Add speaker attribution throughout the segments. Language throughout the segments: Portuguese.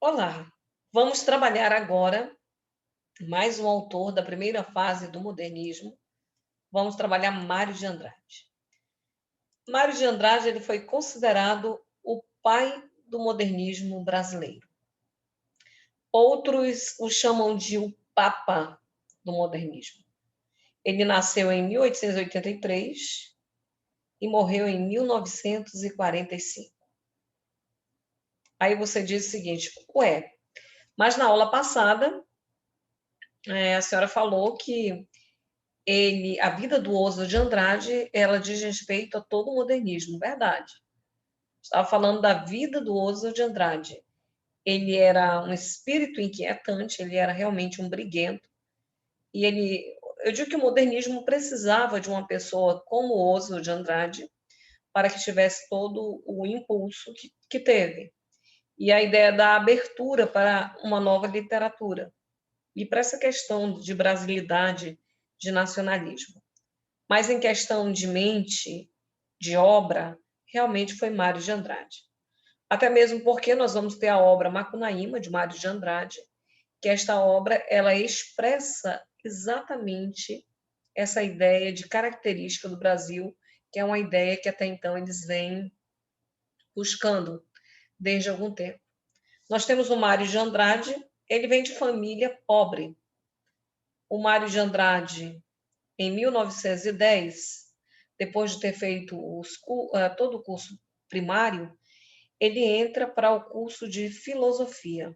Speaker 1: Olá, vamos trabalhar agora mais um autor da primeira fase do modernismo. Vamos trabalhar Mário de Andrade. Mário de Andrade ele foi considerado o pai do modernismo brasileiro. Outros o chamam de o Papa do modernismo. Ele nasceu em 1883 e morreu em 1945. Aí você diz o seguinte, ué, mas na aula passada a senhora falou que a vida do Oswald de Andrade, ela diz respeito a todo o modernismo, verdade. Estava falando da vida do Oswald de Andrade. Ele era um espírito inquietante, ele era realmente um briguento, e eu digo que o modernismo precisava de uma pessoa como Oswald de Andrade para que tivesse todo o impulso que teve. E a ideia da abertura para uma nova literatura. E para essa questão de brasilidade, de nacionalismo. Mas em questão de mente, de obra, realmente foi Mário de Andrade. Até mesmo porque nós vamos ter a obra Macunaíma, de Mário de Andrade, que esta obra ela expressa exatamente essa ideia de característica do Brasil, que é uma ideia que até então eles vêm buscando desde algum tempo. Nós temos o Mário de Andrade, ele vem de família pobre. O Mário de Andrade, em 1910, depois de ter feito todo o curso primário, ele entra para o curso de filosofia.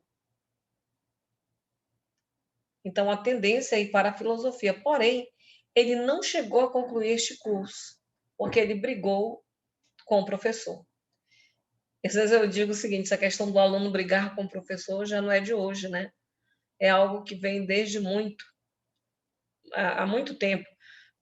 Speaker 1: Então, a tendência é ir para a filosofia. Porém, ele não chegou a concluir este curso, porque ele brigou com o professor. Às vezes eu digo o seguinte, essa questão do aluno brigar com o professor já não é de hoje, né? É algo que vem desde há muito tempo.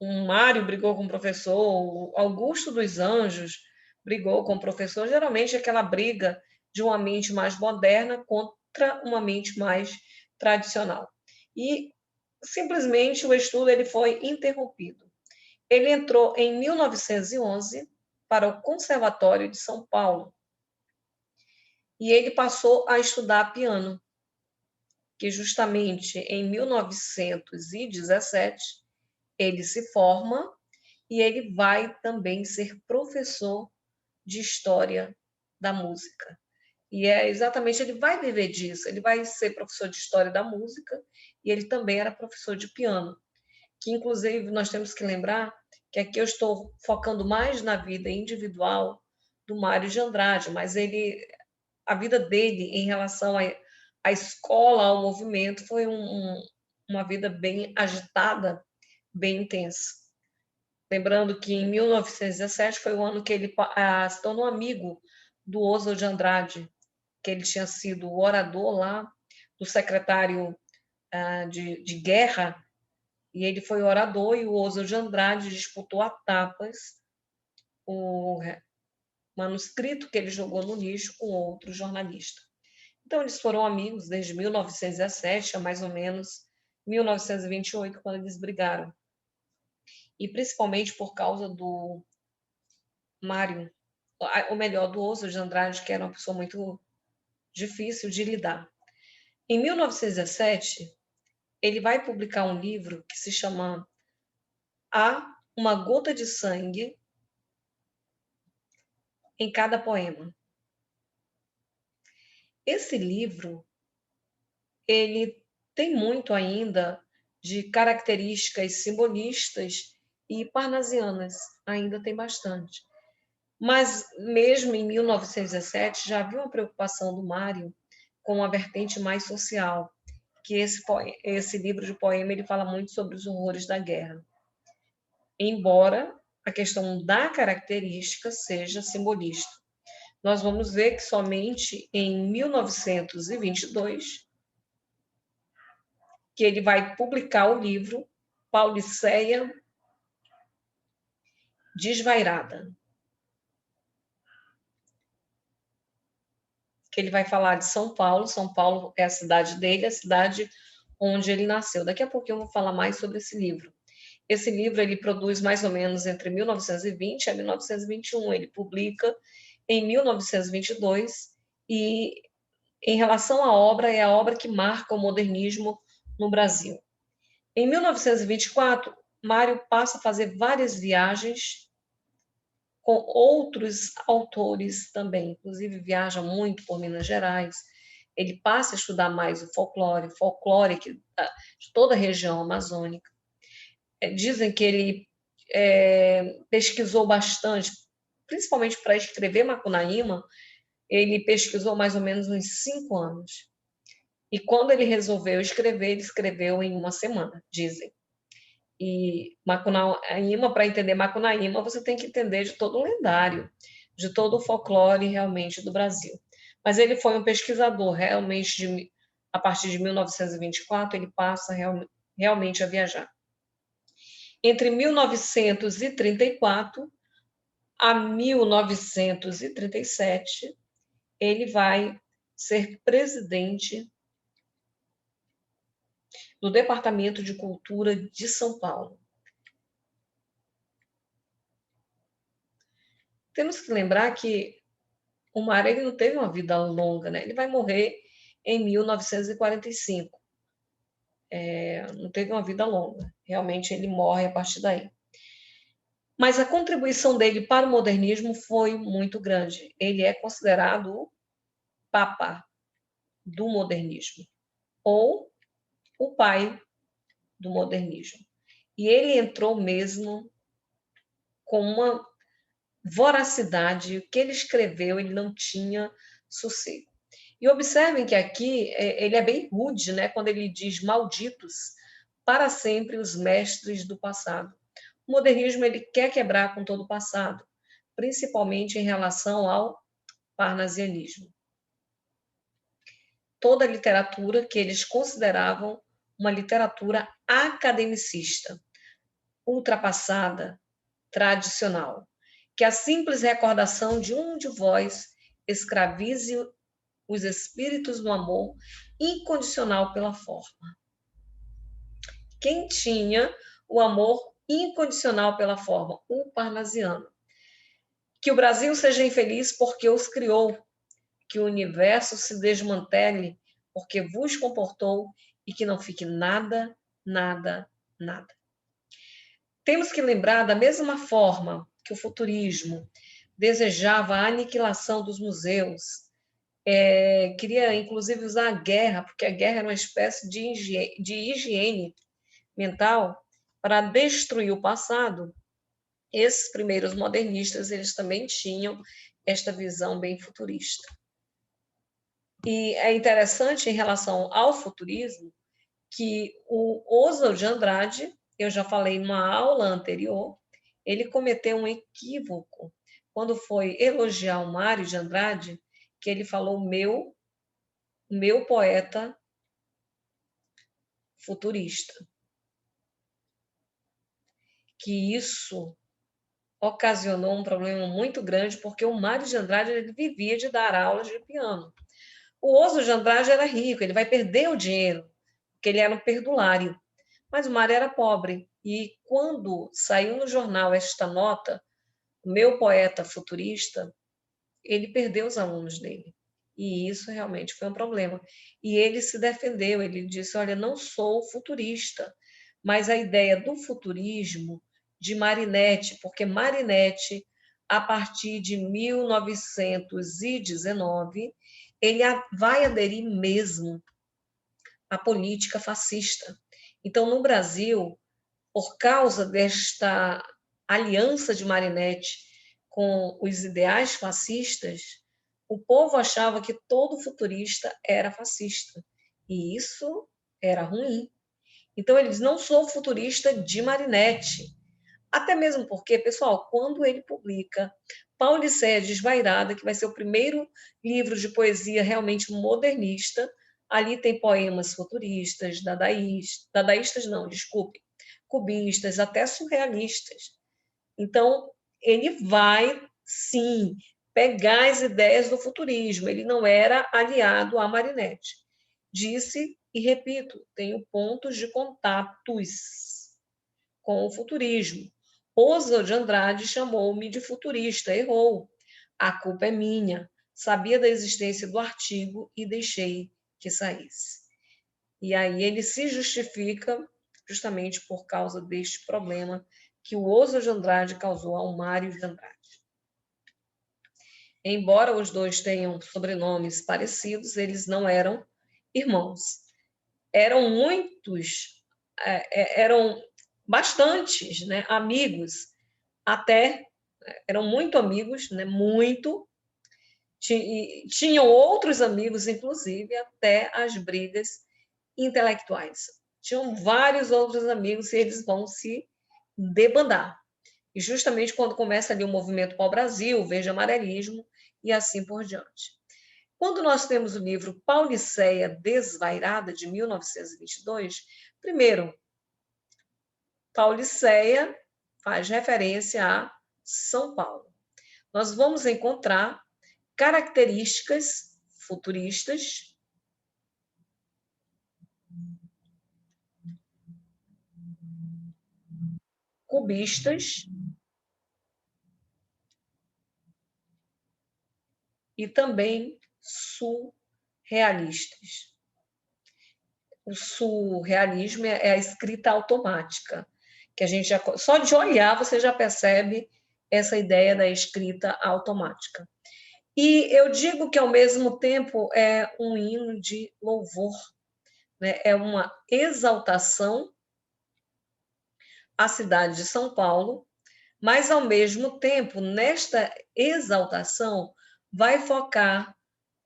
Speaker 1: O Mário brigou com o professor, o Augusto dos Anjos brigou com o professor, geralmente aquela briga de uma mente mais moderna contra uma mente mais tradicional. E simplesmente o estudo ele foi interrompido. Ele entrou em 1911 para o Conservatório de São Paulo e ele passou a estudar piano, que justamente em 1917 ele se forma e ele vai também ser professor de história da música. E é exatamente, ele vai viver disso, ele vai ser professor de história da música e ele também era professor de piano, que inclusive nós temos que lembrar que aqui eu estou focando mais na vida individual do Mário de Andrade, mas a vida dele em relação à escola, ao movimento, foi uma vida bem agitada, bem intensa. Lembrando que em 1917 foi o ano que ele se tornou amigo do Oswald de Andrade, que ele tinha sido o orador lá do secretário de guerra, e ele foi orador, e o Oswald de Andrade disputou a tapas o manuscrito que ele jogou no lixo com outro jornalista. Então, eles foram amigos desde 1917 a mais ou menos 1928, quando eles brigaram. E principalmente por causa do Mário, ou melhor, do Oswald de Andrade, que era uma pessoa muito difícil de lidar. Em 1917, ele vai publicar um livro que se chama Há uma gota de sangue em cada poema. Esse livro, ele tem muito ainda de características simbolistas e parnasianas, ainda tem bastante. Mas mesmo em 1917 já havia uma preocupação do Mário com a vertente mais social, que esse livro de poema ele fala muito sobre os horrores da guerra. Embora a questão da característica seja simbolista. Nós vamos ver que somente em 1922 que ele vai publicar o livro Pauliceia Desvairada, que ele vai falar de São Paulo. São Paulo é a cidade dele, a cidade onde ele nasceu. Daqui a pouquinho eu vou falar mais sobre esse livro. Esse livro ele produz mais ou menos entre 1920 e 1921. Ele publica em 1922 e em relação à obra, é a obra que marca o modernismo no Brasil. Em 1924, Mário passa a fazer várias viagens com outros autores também, inclusive viaja muito por Minas Gerais. Ele passa a estudar mais o folclore de toda a região amazônica. Dizem que ele pesquisou bastante, principalmente para escrever Macunaíma, ele pesquisou mais ou menos uns 5 anos. E quando ele resolveu escrever, ele escreveu em uma semana, dizem. E Macunaíma, para entender Macunaíma, você tem que entender de todo o lendário, de todo o folclore realmente do Brasil. Mas ele foi um pesquisador, realmente, a partir de 1924, ele passa realmente a viajar. Entre 1934 a 1937, ele vai ser presidente do Departamento de Cultura de São Paulo. Temos que lembrar que o Mário não teve uma vida longa, né? Ele vai morrer em 1945. Não teve uma vida longa. Realmente ele morre a partir daí. Mas a contribuição dele para o modernismo foi muito grande. Ele é considerado o papa do modernismo, ou o pai do modernismo. E ele entrou mesmo com uma voracidade, o que ele escreveu, ele não tinha sossego. E observem que aqui ele é bem rude, né, quando ele diz malditos para sempre os mestres do passado. O modernismo ele quer quebrar com todo o passado, principalmente em relação ao parnasianismo. Toda a literatura que eles consideravam uma literatura academicista, ultrapassada, tradicional, que a simples recordação de um de vós escravize os espíritos do amor incondicional pela forma. Quem tinha o amor incondicional pela forma? O parnasiano. Que o Brasil seja infeliz porque os criou, que o universo se desmantele porque vos comportou e que não fique nada, nada, nada. Temos que lembrar da mesma forma que o futurismo desejava a aniquilação dos museus, queria inclusive usar a guerra, porque a guerra era uma espécie de higiene mental para destruir o passado. Esses primeiros modernistas, eles também tinham esta visão bem futurista. E é interessante em relação ao futurismo que o Oswald de Andrade, eu já falei numa aula anterior, ele cometeu um equívoco quando foi elogiar o Mário de Andrade, que ele falou meu poeta futurista. Que isso ocasionou um problema muito grande, porque o Mário de Andrade ele vivia de dar aulas de piano. O Oswald de Andrade era rico, ele vai perder o dinheiro, porque ele era um perdulário. Mas o Mário era pobre. E quando saiu no jornal esta nota, o meu poeta futurista, ele perdeu os alunos dele. E isso realmente foi um problema. E ele se defendeu, ele disse, olha, não sou futurista, mas a ideia do futurismo de Marinetti, porque Marinetti, a partir de 1919, ele vai aderir mesmo à política fascista. Então, no Brasil, por causa desta aliança de Marinetti com os ideais fascistas, o povo achava que todo futurista era fascista. E isso era ruim. Então, eles não são futurista de Marinetti. Até mesmo porque, pessoal, quando ele publica Pauliceia Desvairada, que vai ser o primeiro livro de poesia realmente modernista, ali tem poemas futuristas, dadaístas não, desculpe, cubistas, até surrealistas. Então, ele vai, sim, pegar as ideias do futurismo. Ele não era aliado a Marinetti. Disse, e repito, tenho pontos de contatos com o futurismo. Oswald de Andrade chamou-me de futurista, errou. A culpa é minha. sabia da existência do artigo e deixei que saísse. E aí ele se justifica justamente por causa deste problema que o Oswald de Andrade causou ao Mário de Andrade. Embora os dois tenham sobrenomes parecidos, eles não eram irmãos. Eram muitos, eram bastantes, né, amigos, até eram muito amigos, né, muito. Tinham outros amigos, inclusive, até as brigas intelectuais. Tinham vários outros amigos e eles vão se debandar. E justamente quando começa ali o movimento pau-brasil, verde amarelismo e assim por diante. Quando nós temos o livro Pauliceia Desvairada, de 1922, primeiro, Pauliceia faz referência a São Paulo. Nós vamos encontrar características futuristas, cubistas e também surrealistas. O surrealismo é a escrita automática, que a gente já, só de olhar você já percebe essa ideia da escrita automática. E eu digo que ao mesmo tempo é um hino de louvor, né? É uma exaltação à cidade de São Paulo, mas ao mesmo tempo nesta exaltação vai focar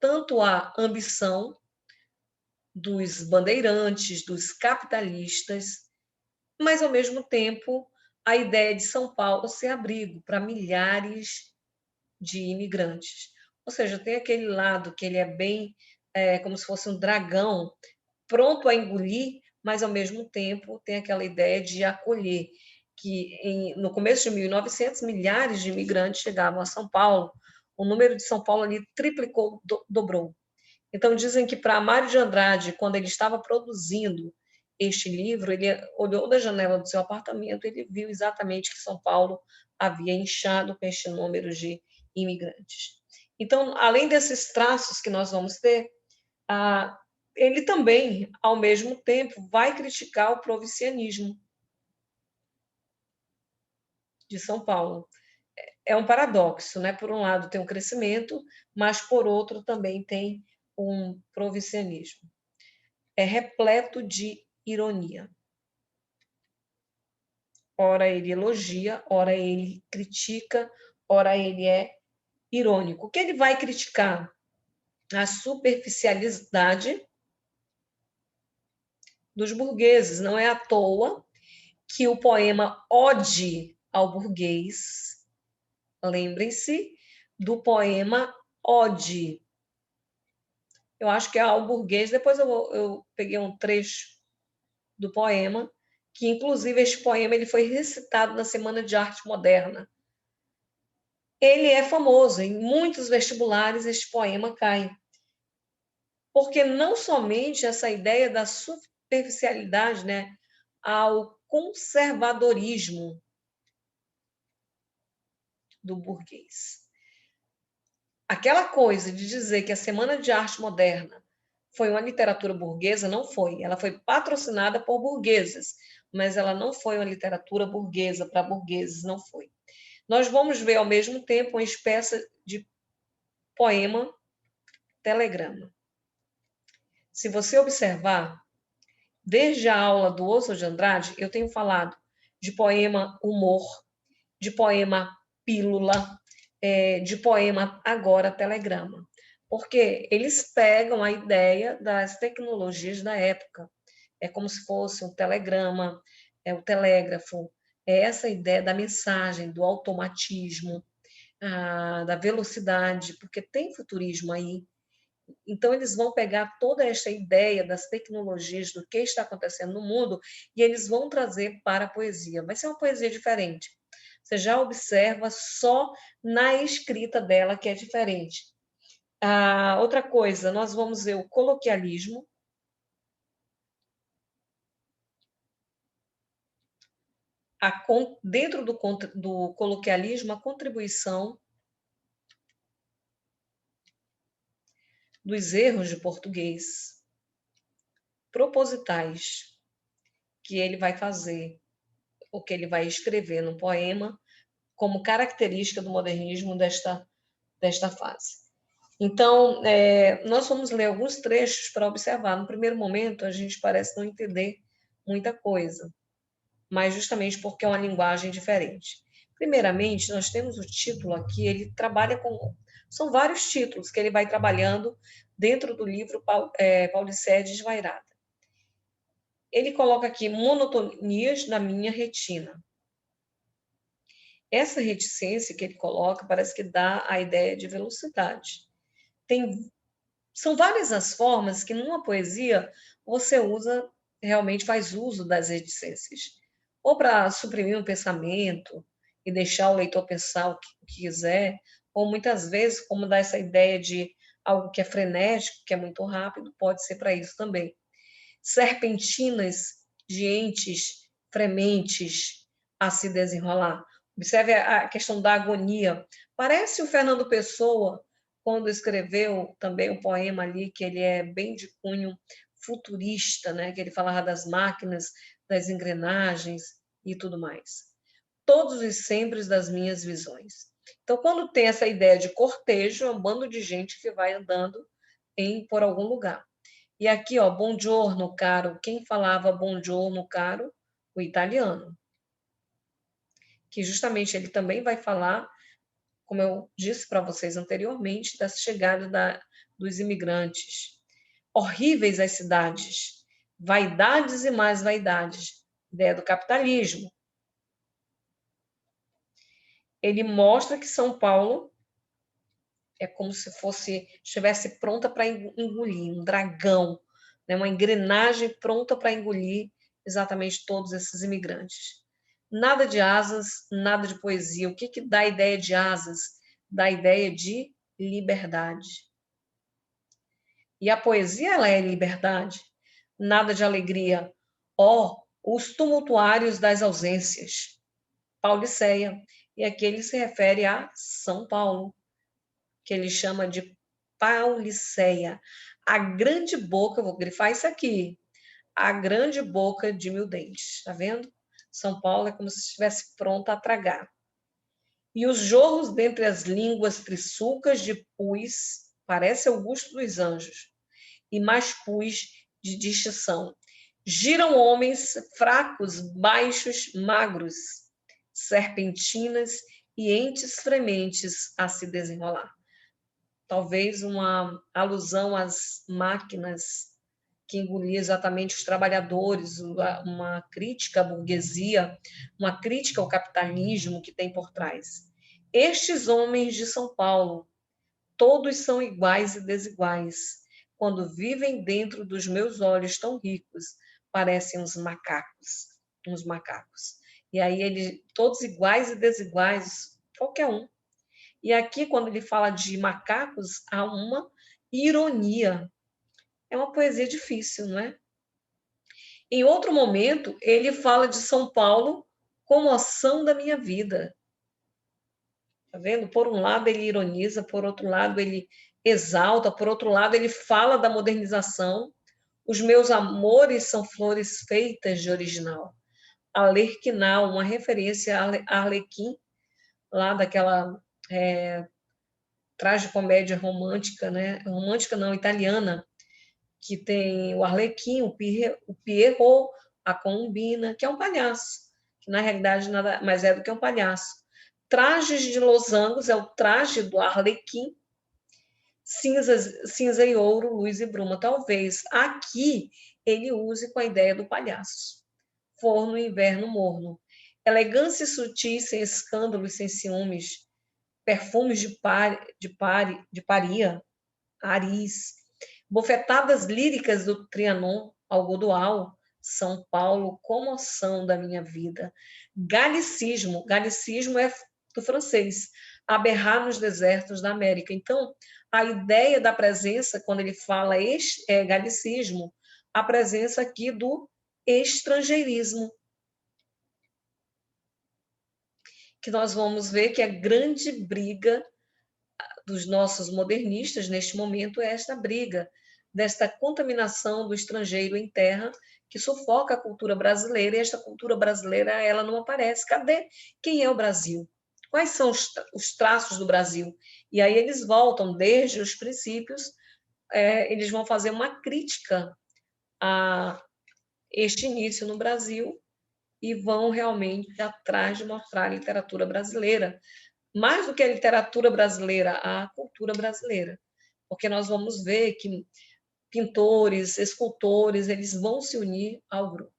Speaker 1: tanto a ambição dos bandeirantes, dos capitalistas, mas ao mesmo tempo a ideia de São Paulo ser abrigo para milhares de imigrantes. Ou seja, tem aquele lado que ele é bem como se fosse um dragão pronto a engolir, mas ao mesmo tempo tem aquela ideia de acolher, que no começo de 1900 milhares de imigrantes chegavam a São Paulo, o número de São Paulo ali triplicou, dobrou. Então, dizem que para Mário de Andrade, quando ele estava produzindo este livro, ele olhou da janela do seu apartamento e ele viu exatamente que São Paulo havia inchado com este número de imigrantes. Então, além desses traços que nós vamos ter, ele também, ao mesmo tempo, vai criticar o provincianismo de São Paulo. É um paradoxo, né? Por um lado tem um crescimento, mas por outro também tem um provincianismo. É repleto de ironia. Ora ele elogia, ora ele critica, ora ele é irônico. O que ele vai criticar? A superficialidade dos burgueses. Não é à toa que o poema Ode ao Burguês, lembrem-se do poema Ode. Eu acho que é ao burguês, depois eu peguei um trecho do poema, que inclusive este poema ele foi recitado na Semana de Arte Moderna. Ele é famoso, em muitos vestibulares este poema cai. Porque não somente essa ideia da superficialidade, né, ao conservadorismo do burguês. Aquela coisa de dizer que a Semana de Arte Moderna foi uma literatura burguesa, não foi. Ela foi patrocinada por burgueses, mas ela não foi uma literatura burguesa para burgueses, não foi. Nós vamos ver, ao mesmo tempo, uma espécie de poema telegrama. Se você observar, desde a aula do Oswald de Andrade, eu tenho falado de poema humor, de poema pílula, de poema agora telegrama. Porque eles pegam a ideia das tecnologias da época. É como se fosse um telegrama, o telégrafo, é essa ideia da mensagem, do automatismo, da velocidade, porque tem futurismo aí. Então, eles vão pegar toda esta ideia das tecnologias, do que está acontecendo no mundo, e eles vão trazer para a poesia. Vai ser uma poesia diferente. Você já observa só na escrita dela que é diferente. Outra coisa, nós vamos ver o coloquialismo. Dentro do coloquialismo, a contribuição dos erros de português propositais que ele vai fazer, ou que ele vai escrever no poema, como característica do modernismo desta fase. Então, nós vamos ler alguns trechos para observar. No primeiro momento, a gente parece não entender muita coisa, mas justamente porque é uma linguagem diferente. Primeiramente, nós temos o título aqui, ele trabalha com... São vários títulos que ele vai trabalhando dentro do livro Paulicéia Desvairada. Ele coloca aqui monotonias na minha retina. Essa reticência que ele coloca parece que dá a ideia de velocidade. São várias as formas que numa poesia você usa, realmente faz uso das reticências. Ou para suprimir um pensamento e deixar o leitor pensar o que quiser, ou muitas vezes, como dá essa ideia de algo que é frenético, que é muito rápido, pode ser para isso também. Serpentinas de entes frementes a se desenrolar. Observe a questão da agonia. Parece o Fernando Pessoa, quando escreveu também o poema ali, que ele é bem de cunho futurista, né? Que ele falava das máquinas, das engrenagens e tudo mais. Todos os sempre das minhas visões. Então, quando tem essa ideia de cortejo, é um bando de gente que vai andando por algum lugar. E aqui, ó, buongiorno, caro. Quem falava buongiorno, caro? O italiano. Que justamente ele também vai falar, como eu disse para vocês anteriormente, da chegada dos imigrantes. Horríveis as cidades, vaidades e mais vaidades, ideia do capitalismo. Ele mostra que São Paulo é como se estivesse pronta para engolir, um dragão, né? Uma engrenagem pronta para engolir exatamente todos esses imigrantes. Nada de asas, nada de poesia. O que dá a ideia de asas? Dá a ideia de liberdade. E a poesia, ela é liberdade. Nada de alegria. Ó, os tumultuários das ausências. Paulicéia. E aqui ele se refere a São Paulo, que ele chama de Paulicéia. A grande boca, vou grifar isso aqui, a grande boca de mil dentes, tá vendo? São Paulo é como se estivesse pronta a tragar. E os jorros dentre as línguas trissucas de pus, parece Augusto dos Anjos, e mais pus de distinção. Giram homens fracos, baixos, magros, serpentinas e entes frementes a se desenrolar. Talvez uma alusão às máquinas que engoliam exatamente os trabalhadores, uma crítica à burguesia, uma crítica ao capitalismo que tem por trás. Estes homens de São Paulo, todos são iguais e desiguais. Quando vivem dentro dos meus olhos tão ricos, parecem uns macacos, uns macacos. E aí todos iguais e desiguais, qualquer um. E aqui, quando ele fala de macacos, há uma ironia. É uma poesia difícil, não é? Em outro momento, ele fala de São Paulo, comoção da minha vida. Tá vendo? Por um lado, ele ironiza, por outro lado, ele exalta, por outro lado, ele fala da modernização. Os meus amores são flores feitas de original. Arlequinal, uma referência a Arlequim, lá daquela tragicomédia romântica, né? Romântica não, italiana, que tem o Arlequim, o Pierrot, a Colombina, que é um palhaço, que na realidade nada mais é do que um palhaço. Trajes de losangos é o traje do Arlequim, cinza e ouro, luz e bruma. Talvez aqui ele use com a ideia do palhaço. Forno, inverno, morno. Elegância sutil, sem escândalos, sem ciúmes. Perfumes de paria, Aris. Bofetadas líricas do Trianon ao Godoal, São Paulo, comoção da minha vida. Galicismo é do francês, aberrar nos desertos da América. Então, a ideia da presença, quando ele fala galicismo, a presença aqui do estrangeirismo, que nós vamos ver que é a grande briga dos nossos modernistas neste momento é esta briga, desta contaminação do estrangeiro em terra, que sufoca a cultura brasileira, e esta cultura brasileira ela não aparece. Cadê? Quem é o Brasil? Quais são os traços do Brasil? E aí eles voltam desde os princípios, eles vão fazer uma crítica a este início no Brasil e vão realmente atrás de mostrar a literatura brasileira, mais do que a literatura brasileira, a cultura brasileira, porque nós vamos ver que pintores, escultores, eles vão se unir ao grupo.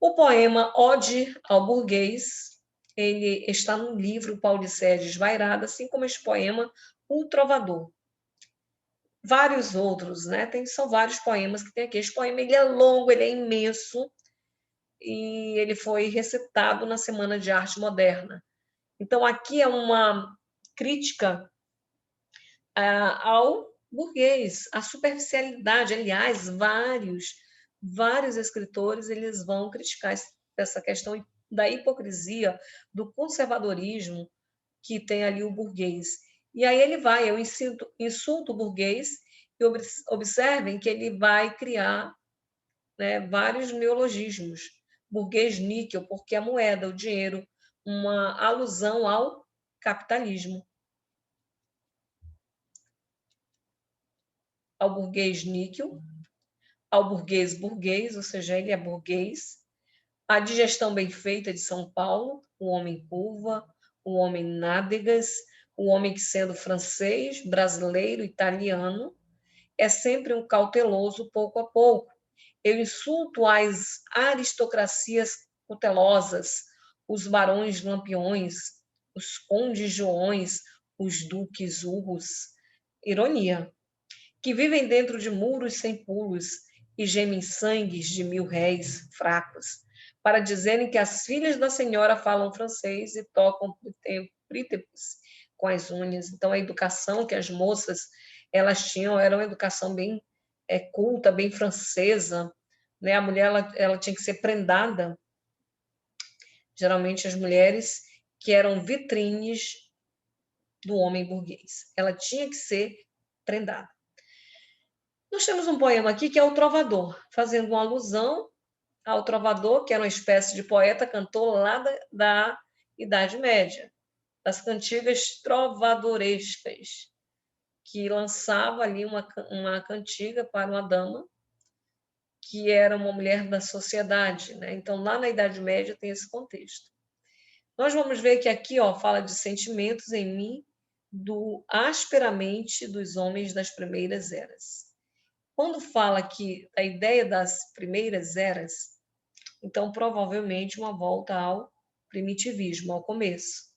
Speaker 1: O poema Ode ao Burguês, ele está no livro Paulicéia Desvairada, assim como este poema O Trovador. Vários outros, né? São vários poemas que tem aqui. Este poema ele é longo, ele é imenso, e ele foi recitado na Semana de Arte Moderna. Então, aqui é uma crítica ao burguês, à superficialidade. Aliás, vários escritores eles vão criticar essa questão da hipocrisia, do conservadorismo que tem ali o burguês. E aí eu insulto o burguês, e observem que ele vai criar, né, vários neologismos. Burguês níquel, porque a moeda, o dinheiro, uma alusão ao capitalismo. Ao burguês níquel, ao burguês, ou seja, ele é burguês. A digestão bem feita de São Paulo, o homem curva, o homem nádegas, o homem que, sendo francês, brasileiro, italiano, é sempre um cauteloso pouco a pouco. Eu insulto as aristocracias cautelosas, os barões lampiões, os condes joões, os duques urros. Ironia. Que vivem dentro de muros sem pulos e gemem sangues de 1000 réis fracos, para dizerem que as filhas da senhora falam francês e tocam prítepos com as unhas. Então, a educação que as moças elas tinham era uma educação bem culta, bem francesa, né? A mulher ela tinha que ser prendada. Geralmente as mulheres que eram vitrines do homem burguês, ela tinha que ser prendada. Nós temos um poema aqui que é o Trovador, fazendo uma alusão ao trovador, que era uma espécie de poeta cantor lá da Idade Média, das cantigas trovadorescas, que lançava ali uma cantiga para uma dama que era uma mulher da sociedade, né? Então, lá na Idade Média tem esse contexto. Nós vamos ver que aqui fala de sentimentos em mim, do asperamente dos homens das primeiras eras. Quando fala aqui a ideia das primeiras eras, então provavelmente uma volta ao primitivismo, ao começo.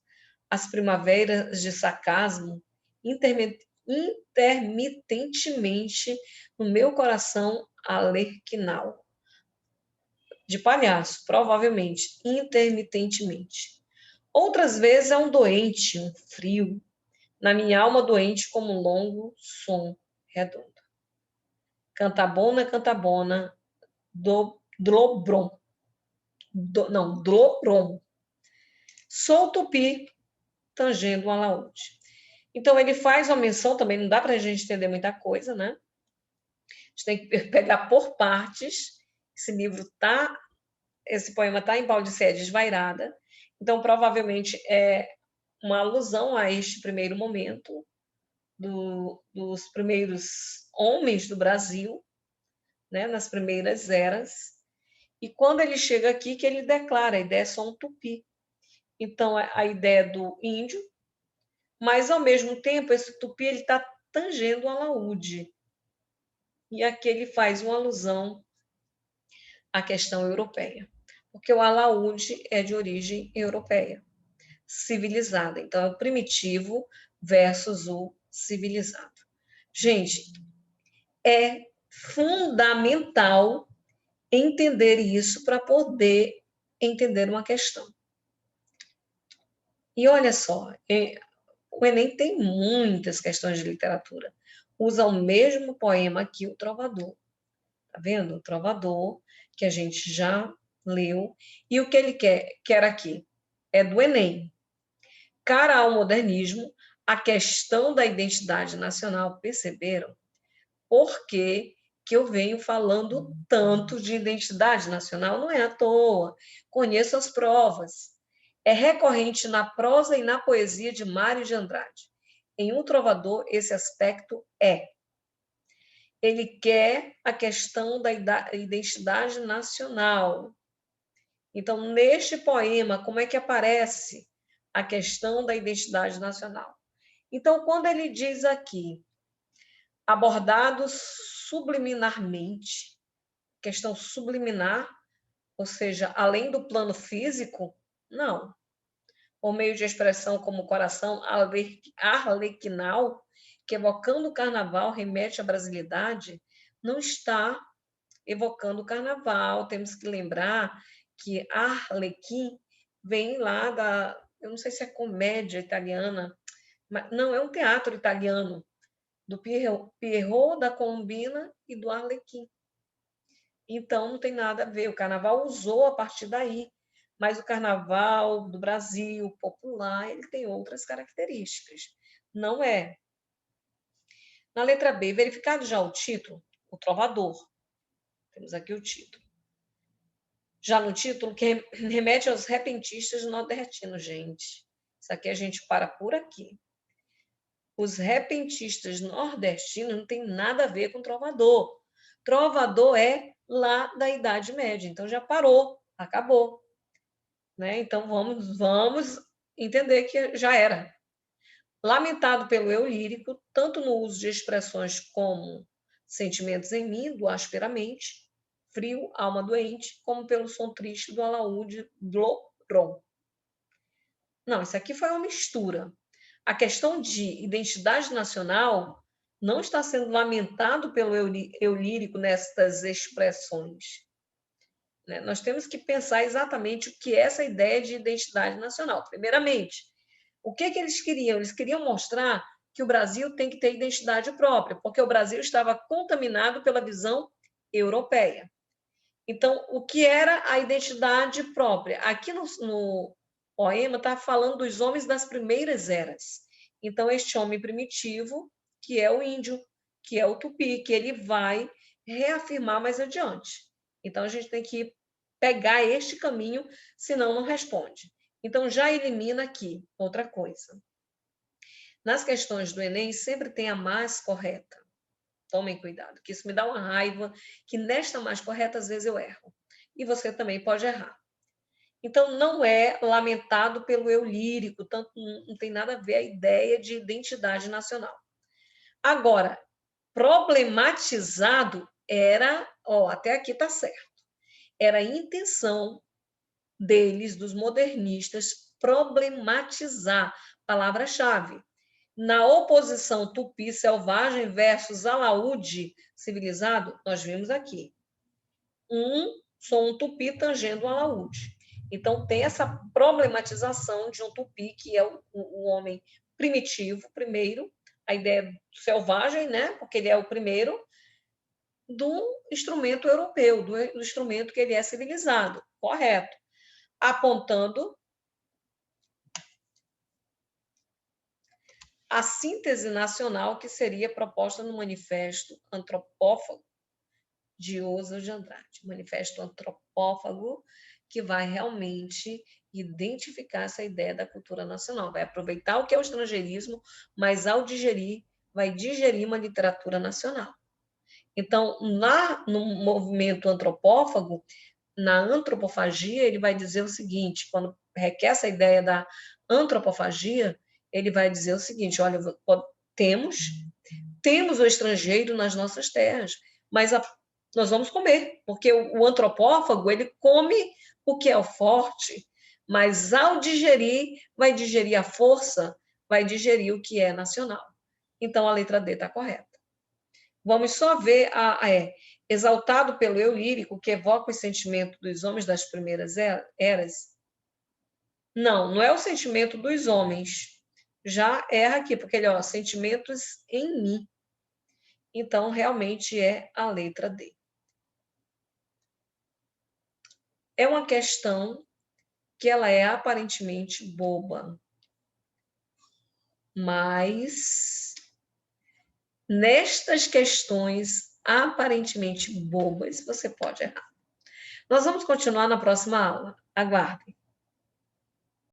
Speaker 1: As primaveras de sarcasmo intermitentemente no meu coração alerquinal. De palhaço, provavelmente, intermitentemente. Outras vezes é um doente, um frio, na minha alma doente como um longo som redondo. Cantabona, Dlobron. Dlobron. Sou tupi, tangendo um alaúde. Então, ele faz uma menção, também não dá para a gente entender muita coisa, né? A gente tem que pegar por partes. Esse poema está em Paulicéia Desvairada. Então, provavelmente, é uma alusão a este primeiro momento dos primeiros homens do Brasil, né, nas primeiras eras. E quando ele chega aqui, que ele declara, a ideia é só um tupi. Então, a ideia do índio, mas, ao mesmo tempo, esse tupi está tangendo o alaúde. E aqui ele faz uma alusão à questão europeia, porque o alaúde é de origem europeia, civilizada. Então, é o primitivo versus o civilizado. Gente, é fundamental entender isso para poder entender uma questão. E olha só, o Enem tem muitas questões de literatura. Usa o mesmo poema aqui, o Trovador. Tá vendo? O Trovador, que a gente já leu. E o que ele quer aqui é do Enem. Cara ao modernismo, a questão da identidade nacional, perceberam? Por que que eu venho falando tanto de identidade nacional? Não é à toa. Conheço as provas. É recorrente na prosa e na poesia de Mário de Andrade. Em Um Trovador, esse aspecto é. Ele quer a questão da identidade nacional. Então, neste poema, como é que aparece a questão da identidade nacional? Então, quando ele diz aqui, abordado subliminarmente, questão subliminar, ou seja, além do plano físico, não. Por meio de expressão como coração arlequinal, que evocando o carnaval remete à brasilidade, não está evocando o carnaval. Temos que lembrar que Arlequim vem lá eu não sei se é comédia italiana, mas não, é um teatro italiano, do Pierrot, da Colombina e do Arlequim. Então, não tem nada a ver. O carnaval usou a partir daí, mas o carnaval do Brasil, popular, ele tem outras características. Não é. Na letra B, verificado já o título, O Trovador. Temos aqui o título. Já no título, que remete aos repentistas nordestinos, gente. Isso aqui a gente para por aqui. Os repentistas nordestinos não tem nada a ver com trovador. Trovador é lá da Idade Média, então já parou, acabou. Né? Então vamos entender que já era. Lamentado pelo eu lírico, tanto no uso de expressões como sentimentos em mim, do asperamente, frio, alma doente, como pelo som triste do alaúde Blorron. Não, isso aqui foi uma mistura. A questão de identidade nacional não está sendo lamentado pelo eu lírico nestas expressões. Né? Nós temos que pensar exatamente o que é essa ideia de identidade nacional. Primeiramente, o que eles queriam? Eles queriam mostrar que o Brasil tem que ter identidade própria, porque o Brasil estava contaminado pela visão europeia. Então, o que era a identidade própria? Aqui no poema está falando dos homens das primeiras eras. Então, este homem primitivo, que é o índio, que é o tupi, que ele vai reafirmar mais adiante. Então, a gente tem que pegar este caminho, senão não responde. Então, já elimina aqui outra coisa. Nas questões do Enem, sempre tem a mais correta. Tomem cuidado, que isso me dá uma raiva, que nesta mais correta, às vezes eu erro. E você também pode errar. Então, não é lamentado pelo eu lírico, tanto não tem nada a ver a ideia de identidade nacional. Agora, problematizado era, até aqui está certo, era a intenção deles, dos modernistas, problematizar, palavra-chave. Na oposição tupi selvagem versus alaúde civilizado, nós vimos aqui um som tupi tangendo um alaúde. Então, tem essa problematização de um tupi, que é o homem primitivo, primeiro, a ideia selvagem, né? Porque ele é o primeiro, do instrumento europeu, do instrumento que ele é civilizado, correto. Apontando a síntese nacional que seria proposta no Manifesto Antropófago de Oswald de Andrade. Manifesto Antropófago, que vai realmente identificar essa ideia da cultura nacional. Vai aproveitar o que é o estrangeirismo, mas ao digerir, vai digerir uma literatura nacional. Então, no movimento antropófago, na antropofagia, ele vai dizer o seguinte, quando requer essa ideia da antropofagia, ele vai dizer o seguinte, olha, temos o estrangeiro nas nossas terras, mas nós vamos comer, porque o antropófago, ele come o que é o forte, mas ao digerir, vai digerir a força, vai digerir o que é nacional. Então, a letra D está correta. Vamos só ver exaltado pelo eu lírico, que evoca o sentimento dos homens das primeiras eras. Não é o sentimento dos homens. Já erra aqui, porque ele, sentimentos em mim. Então, realmente é a letra D. É uma questão que ela é aparentemente boba. Mas nestas questões aparentemente bobas, você pode errar. Nós vamos continuar na próxima aula. Aguardem.